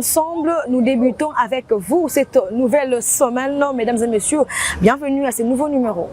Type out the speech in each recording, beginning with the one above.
ensemble, nous débutons avec vous cette nouvelle semaine, mesdames et messieurs. Bienvenue à ce nouveau numéro.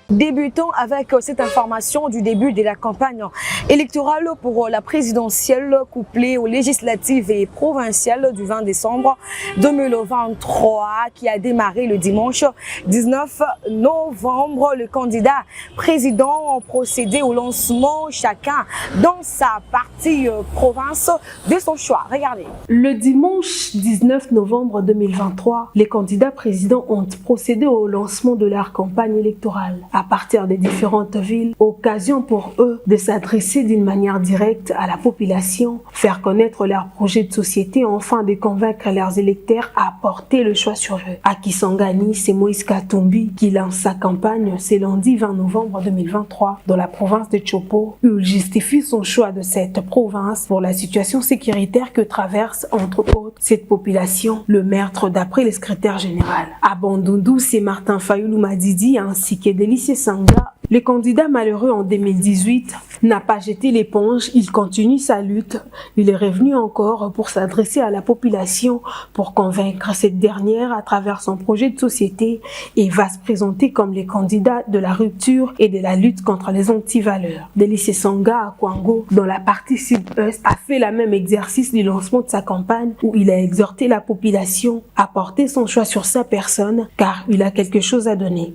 Débutons avec cette information du début de la campagne électorale pour la présidentielle couplée aux législatives et provinciales du 20 décembre 2023 qui a démarré le dimanche 19 novembre. Le candidat président a procédé au lancement chacun dans sa partie province de son choix. Regardez. Le dimanche 19 novembre 2023, les candidats présidents ont procédé au lancement de leur campagne électorale. À partir des différentes villes, occasion pour eux de s'adresser d'une manière directe à la population, faire connaître leurs projets de société, enfin de convaincre leurs électeurs à porter le choix sur eux. À Kisangani, c'est Moïse Katumbi qui lance sa campagne ce lundi 20 novembre 2023 dans la province de Chopo, où il justifie son choix de cette province pour la situation sécuritaire que traverse entre autres cette population, le meurtre d'après le secrétaire général. À Bandundu, c'est Martin Fayoulou Madidi ainsi que Délicie Sanga. Le candidat malheureux en 2018 n'a pas jeté l'éponge, il continue sa lutte. Il est revenu encore pour s'adresser à la population pour convaincre cette dernière à travers son projet de société et va se présenter comme le candidat de la rupture et de la lutte contre les antivaleurs. Délicie Sanga à Kwango, dans la partie sud-est, a fait le même exercice du lancement de sa campagne où il a exhorté la population à porter son choix sur sa personne car il a quelque chose à donner.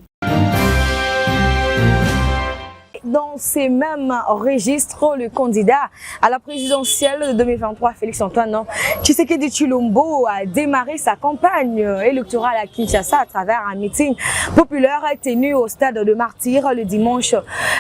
Dans ces mêmes registres, le candidat à la présidentielle de 2023, Félix-Antoine Tshisekedi Tshilombo, a démarré sa campagne électorale à Kinshasa à travers un meeting populaire tenu au stade de Martyrs le dimanche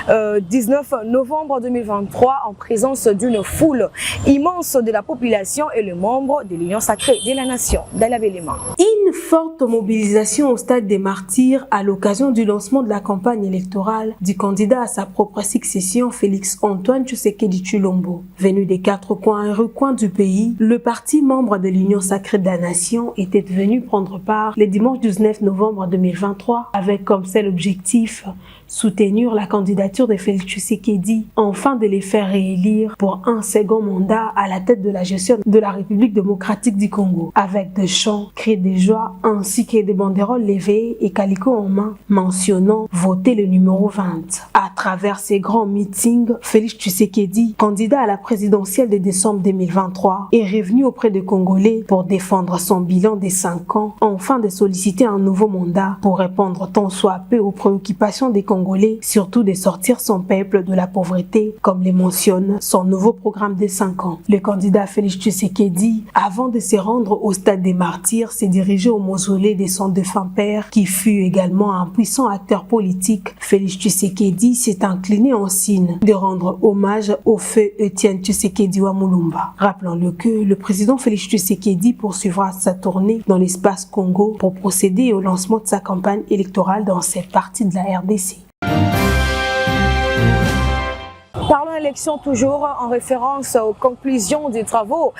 19 novembre 2023 en présence d'une foule immense de la population et le membre de l'Union sacrée de la nation. Une forte mobilisation au stade des Martyrs à l'occasion du lancement de la campagne électorale du candidat à sa propre succession, Félix-Antoine Tshisekedi Tshilombo. Venu des quatre coins et recoins du pays, le parti membre de l'Union sacrée de la nation était venu prendre part le dimanche 19 novembre 2023 avec comme seul objectif soutenir la candidature de Félix Tshisekedi, afin de les faire réélire pour un second mandat à la tête de la gestion de la République démocratique du Congo, avec des chants, cris de joie ainsi que des banderoles levées et calicots en main mentionnant voter le numéro 20. À travers ces grands meetings, Félix Tshisekedi, candidat à la présidentielle de décembre 2023, est revenu auprès des Congolais pour défendre son bilan des 5 ans, afin de solliciter un nouveau mandat pour répondre tant soit peu aux préoccupations des Congolais, surtout de sortir son peuple de la pauvreté, comme le mentionne son nouveau programme des 5 ans. Le candidat Félix Tshisekedi, avant de se rendre au stade des Martyrs, s'est dirigé au mausolée de son défunt père, qui fut également un puissant acteur politique. Félix Tshisekedi s'est incliné en signe de rendre hommage au feu Étienne Tshisekedi Wamulumba. Rappelons-le que le président Félix Tshisekedi poursuivra sa tournée dans l'espace Congo pour procéder au lancement de sa campagne électorale dans cette partie de la RDC. Parlons élection toujours en référence aux conclusions des travaux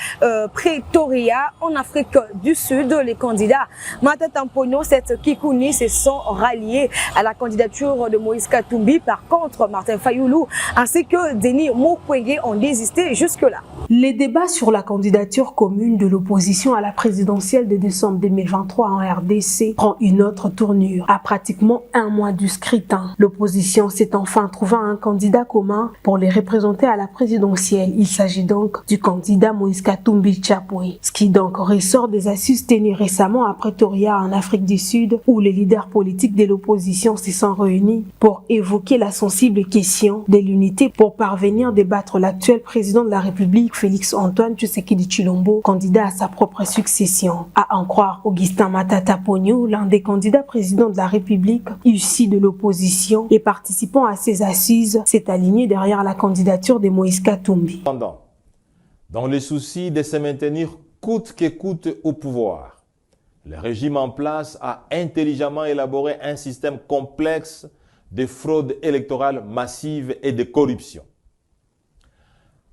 Pretoria en Afrique du Sud. Les candidats Matata Mponyo, cette Kikouni se sont ralliés à la candidature de Moïse Katumbi. Par contre, Martin Fayoulou ainsi que Denis Mukwege ont désisté jusque-là. Les débats sur la candidature commune de l'opposition à la présidentielle de décembre 2023 en RDC prend une autre tournure. À pratiquement un mois du scrutin, l'opposition s'est enfin trouvé un candidat commun pour les représenter à la présidentielle. Il s'agit donc du candidat Moïse Katumbi Tshapwe, ce qui donc ressort des assises tenues récemment à Pretoria en Afrique du Sud, où les leaders politiques de l'opposition se sont réunis pour évoquer la sensible question de l'unité pour parvenir à débattre l'actuel président de la République, Félix-Antoine Tshisekedi Tshilombo, candidat à sa propre succession. À en croire Augustin Matata Mponyo, l'un des candidats présidents de la République issus de l'opposition et participant à ces assises, s'est aligné derrière la candidature de Moïse Katumbi. Dans le souci de se maintenir coûte que coûte au pouvoir, le régime en place a intelligemment élaboré un système complexe de fraude électorale massive et de corruption.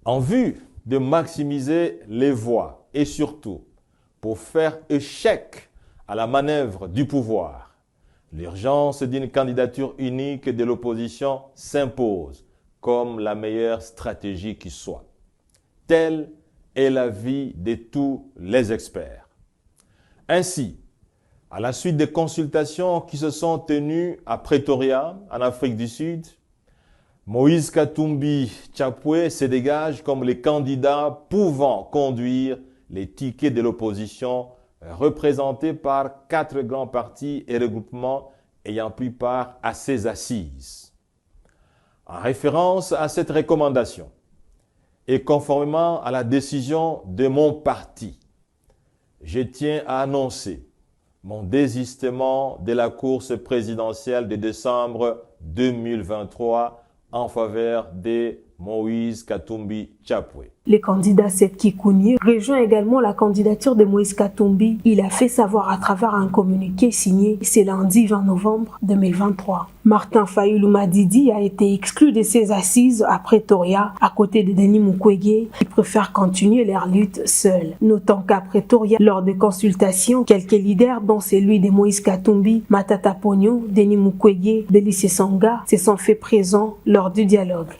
En vue de maximiser les voix et surtout pour faire échec à la manœuvre du pouvoir, l'urgence d'une candidature unique de l'opposition s'impose comme la meilleure stratégie qui soit. Telle et l'avis de tous les experts. Ainsi, à la suite des consultations qui se sont tenues à Pretoria, en Afrique du Sud, Moïse Katumbi Chapwe se dégage comme le candidat pouvant conduire les tickets de l'opposition représentés par 4 grands partis et regroupements ayant pris part à ces assises. En référence à cette recommandation et conformément à la décision de mon parti, je tiens à annoncer mon désistement de la course présidentielle de décembre 2023 en faveur de Moïse Katumbi Chapwe. Le candidat Seth Kikouni rejoint également la candidature de Moïse Katumbi. Il a fait savoir à travers un communiqué signé ce lundi 20 novembre 2023. Martin Fayulu Madidi a été exclu de ses assises à Pretoria à côté de Denis Mukwege qui préfèrent continuer leur lutte seuls. Notons qu'à Pretoria, lors de consultations, quelques leaders dont celui de Moïse Katumbi, Matata Ponyo, Denis Mukwege, Delice Songa se sont fait présents lors du dialogue.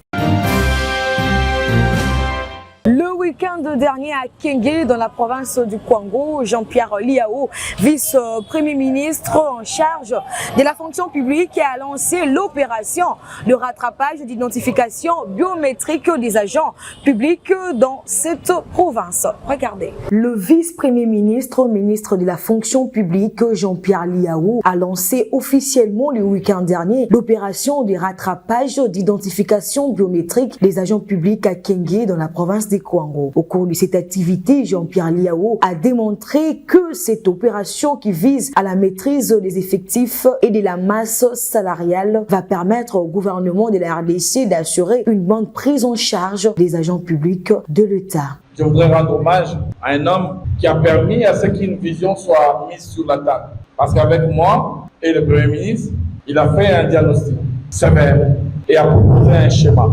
Le week-end dernier à Kenge, dans la province du Kwango, Jean-Pierre Liao, vice-premier ministre en charge de la fonction publique, a lancé l'opération de rattrapage d'identification biométrique des agents publics dans cette province. Regardez. Le vice-premier ministre, ministre de la fonction publique, Jean-Pierre Liao, a lancé officiellement le week-end dernier l'opération de rattrapage d'identification biométrique des agents publics à Kenge, dans la province des Kwango. Au cours de cette activité, Jean-Pierre Liao a démontré que cette opération qui vise à la maîtrise des effectifs et de la masse salariale va permettre au gouvernement de la RDC d'assurer une bonne prise en charge des agents publics de l'État. Je voudrais rendre hommage à un homme qui a permis à ce qu'une vision soit mise sur la table. Parce qu'avec moi et le Premier ministre, il a fait un diagnostic sévère et a proposé un schéma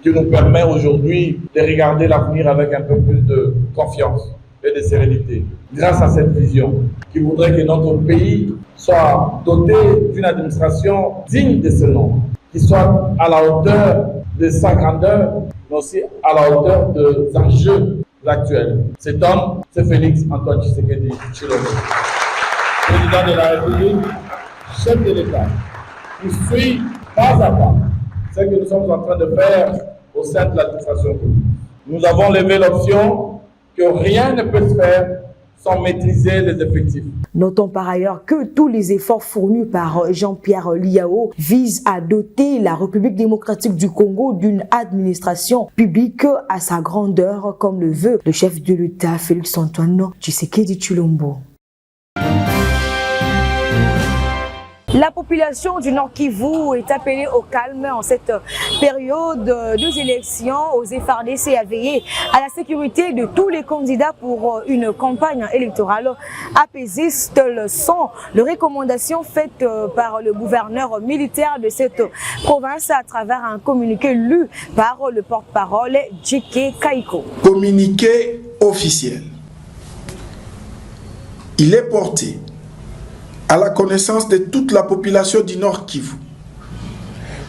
qui nous permet aujourd'hui de regarder l'avenir avec un peu plus de confiance et de sérénité. Grâce à cette vision, qui voudrait que notre pays soit doté d'une administration digne de ce nom, qui soit à la hauteur de sa grandeur, mais aussi à la hauteur des enjeux actuels. Cet homme, c'est Félix Antoine Tshisekedi Tshilombo, président de la République, chef de l'État, qui suit pas à pas ce que nous sommes en train de faire au sein de l'administration publique. Nous avons levé l'option que rien ne peut se faire sans maîtriser les effectifs. Notons par ailleurs que tous les efforts fournis par Jean-Pierre Liao visent à doter la République démocratique du Congo d'une administration publique à sa grandeur, comme le veut le chef de l'État, Félix Antoine Tshisekedi Tshilombo. La population du Nord Kivu est appelée au calme en cette période des élections, aux FARDC à veiller à la sécurité de tous les candidats pour une campagne électorale apaisée. Telles sont les recommandations faites par le gouverneur militaire de cette province à travers un communiqué lu par le porte-parole Djeke Kaiko. Communiqué officiel. Il est porté à la connaissance de toute la population du Nord Kivu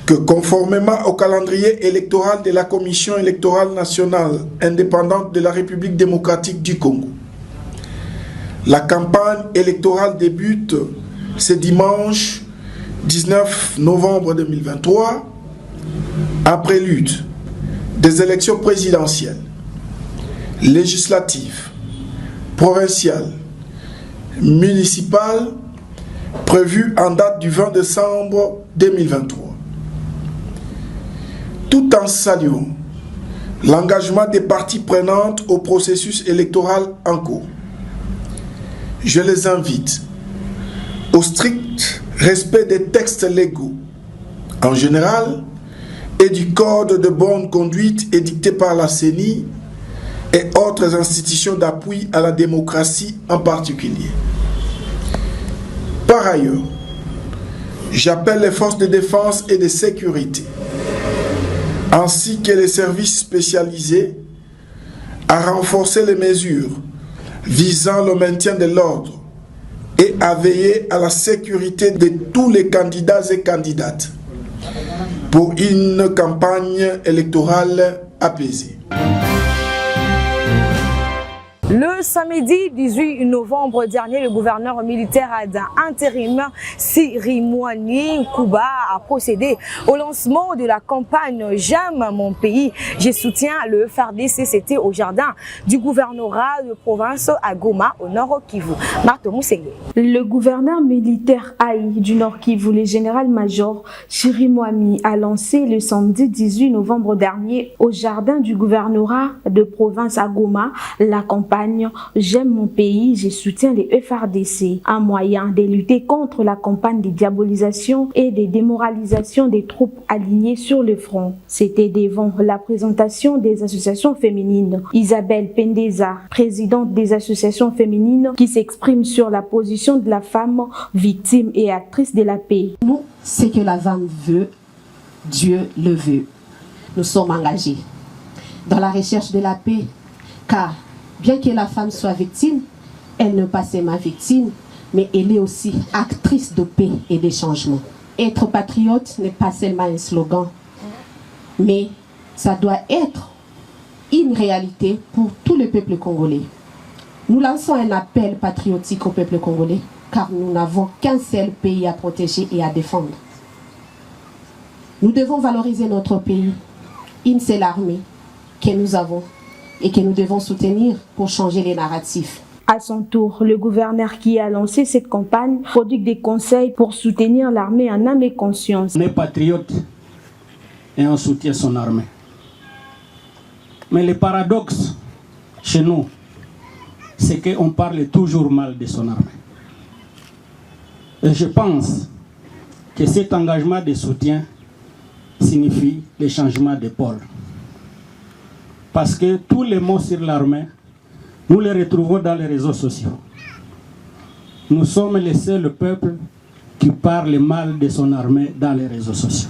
que conformément au calendrier électoral de la Commission électorale nationale indépendante de la République démocratique du Congo, la campagne électorale débute ce dimanche 19 novembre 2023 en prélude des élections présidentielles, législatives, provinciales, municipales prévu en date du 20 décembre 2023. Tout en saluant l'engagement des parties prenantes au processus électoral en cours, je les invite au strict respect des textes légaux en général et du code de bonne conduite édicté par la CENI et autres institutions d'appui à la démocratie en particulier. Par ailleurs, j'appelle les forces de défense et de sécurité, ainsi que les services spécialisés, à renforcer les mesures visant le maintien de l'ordre et à veiller à la sécurité de tous les candidats et candidates pour une campagne électorale apaisée. Le samedi 18 novembre dernier, le gouverneur militaire intérim Sirimwani Kuba a procédé au lancement de la campagne J'aime mon pays, je soutiens le FARDC. C'était au jardin du gouvernorat de province à Goma, au nord Kivu. Marthe Moussenge. Le gouverneur militaire Haï du nord Kivu, le général-major Sirimwani, a lancé le samedi 18 novembre dernier au jardin du gouvernorat de province à Goma la campagne J'aime mon pays, je soutiens les FARDC, un moyen de lutter contre la campagne de diabolisation et de démoralisation des troupes alignées sur le front. C'était devant la présentation des associations féminines. Isabelle Pendeza, présidente des associations féminines, qui s'exprime sur la position de la femme victime et actrice de la paix. Nous, ce que la femme veut, Dieu le veut. Nous sommes engagés dans la recherche de la paix, car bien que la femme soit victime, elle n'est pas seulement victime, mais elle est aussi actrice de paix et de changement. Être patriote n'est pas seulement un slogan, mais ça doit être une réalité pour tout le peuple congolais. Nous lançons un appel patriotique au peuple congolais, car nous n'avons qu'un seul pays à protéger et à défendre. Nous devons valoriser notre pays, une seule armée que nous avons et que nous devons soutenir pour changer les narratifs. À son tour, le gouverneur qui a lancé cette campagne prodigue des conseils pour soutenir l'armée en âme et conscience. On est patriote et on soutient son armée. Mais le paradoxe chez nous, c'est qu'on parle toujours mal de son armée. Et je pense que cet engagement de soutien signifie le changement de pôle. Parce que tous les mots sur l'armée, nous les retrouvons dans les réseaux sociaux. Nous sommes les seuls peuples qui parlent mal de son armée dans les réseaux sociaux.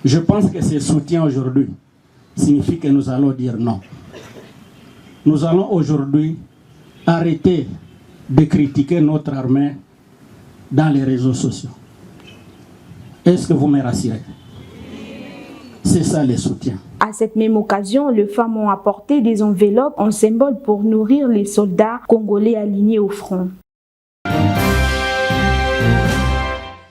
Je pense que ce soutien aujourd'hui signifie que nous allons dire non. Nous allons aujourd'hui arrêter de critiquer notre armée dans les réseaux sociaux. Est-ce que vous me rassurez? C'est ça le soutien. À cette même occasion, les femmes ont apporté des enveloppes en symbole pour nourrir les soldats congolais alignés au front.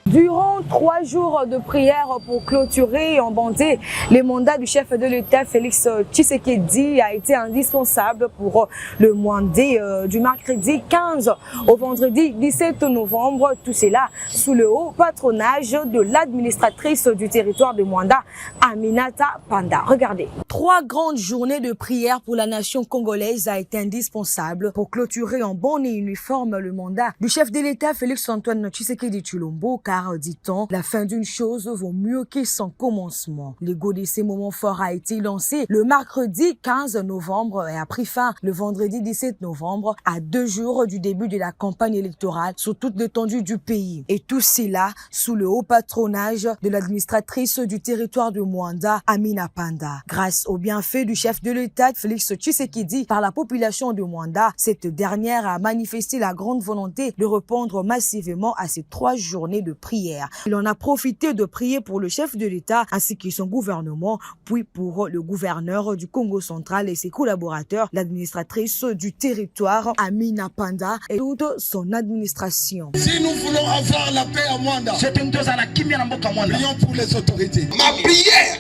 Durant 3 jours de prière pour clôturer et embander les mandats du chef de l'État, Félix Tshisekedi, a été indispensable pour le mandat du mercredi 15 au vendredi 17 novembre. Tout cela sous le haut patronage de l'administratrice du territoire de Mwanda, Aminata Panda. Regardez. 3 grandes journées de prière pour la nation congolaise a été indispensable pour clôturer en bonne et uniforme le mandat du chef de l'État, Félix Antoine Tshisekedi Tshilombo, car, dit-on, la fin d'une chose vaut mieux que son commencement. L'ego de ces moments forts a été lancé le mercredi 15 novembre et a pris fin le vendredi 17 novembre, à 2 jours du début de la campagne électorale sur toute l'étendue du pays. Et tout cela sous le haut patronage de l'administratrice du territoire de Mwanda, Amina Panda. Grâce aux bienfaits du chef de l'État, Félix Tshisekedi, par la population de Mwanda, cette dernière a manifesté la grande volonté de répondre massivement à ces 3 journées de prière. Il en a profité de prier pour le chef de l'État ainsi que son gouvernement, puis pour le gouverneur du Congo central et ses collaborateurs, l'administratrice du territoire, Amina Panda, et toute son administration. Si nous voulons avoir la paix à Mwanda, prions pour les autorités. Ma prière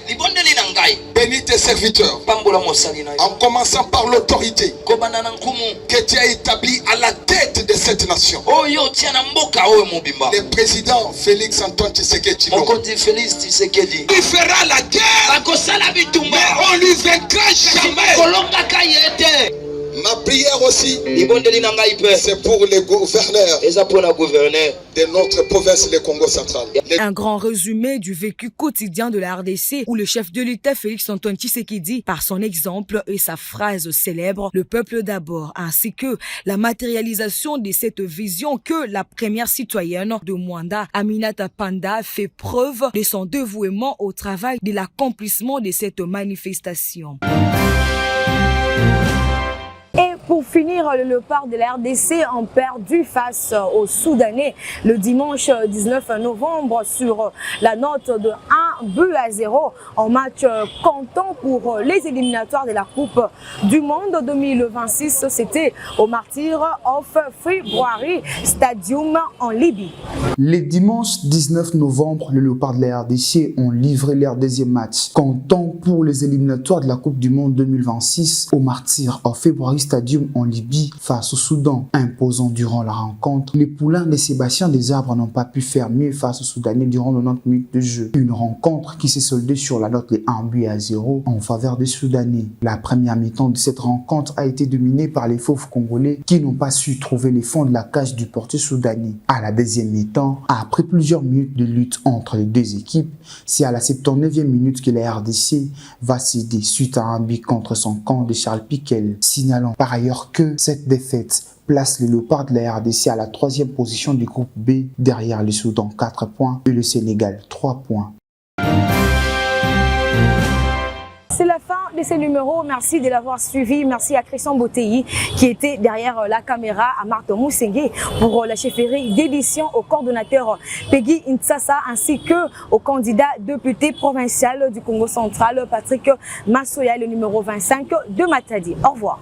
bénis tes serviteurs, en commençant par l'autorité que tu as établie à la tête de cette nation. Le président Félix Antoine Tshisekedi il fera la guerre, mais on lui vaincra jamais. Ma prière aussi, c'est pour les gouverneurs de notre province, le Congo central. Un grand résumé du vécu quotidien de la RDC où le chef de l'État, Félix Antoine Tshisekedi, par son exemple et sa phrase célèbre, le peuple d'abord, ainsi que la matérialisation de cette vision que la première citoyenne de Mwanda, Aminata Panda, fait preuve de son dévouement au travail de l'accomplissement de cette manifestation. Et pour Pour finir, le Léopard de la RDC ont perdu face aux Soudanais le dimanche 19 novembre sur la note de 1-0 en match comptant pour les éliminatoires de la Coupe du Monde 2026. C'était au Martyrs of February Stadium en Libye. Le dimanche 19 novembre, le Léopard de la RDC ont livré leur deuxième match comptant pour les éliminatoires de la Coupe du Monde 2026 au Martyrs of February Stadium en Libye face au Soudan. Imposant durant la rencontre, les poulains de Sébastien Desarbres n'ont pas pu faire mieux face aux Soudanais durant 90 minutes de jeu. Une rencontre qui s'est soldée sur la note de 1-0 en faveur des Soudanais. La première mi-temps de cette rencontre a été dominée par les fauves congolais qui n'ont pas su trouver les fonds de la cage du portier soudanais. À la deuxième mi-temps, après plusieurs minutes de lutte entre les deux équipes, c'est à la 79e minute que la RDC va céder suite à un but contre son camp de Charles Piquel, signalant par ailleurs que cette défaite place le Léopard de la RDC à la 3e position du groupe B derrière le Soudan 4 points et le Sénégal 3 points. C'est la fin de ce numéro. Merci de l'avoir suivi. Merci à Christian Boteyi qui était derrière la caméra, à Marthe Moussengé pour la chefferie d'édition, au coordonnateur Peggy Ntsassa ainsi que au candidat député provincial du Congo central Patrick Massoya, le numéro 25 de Matadi. Au revoir.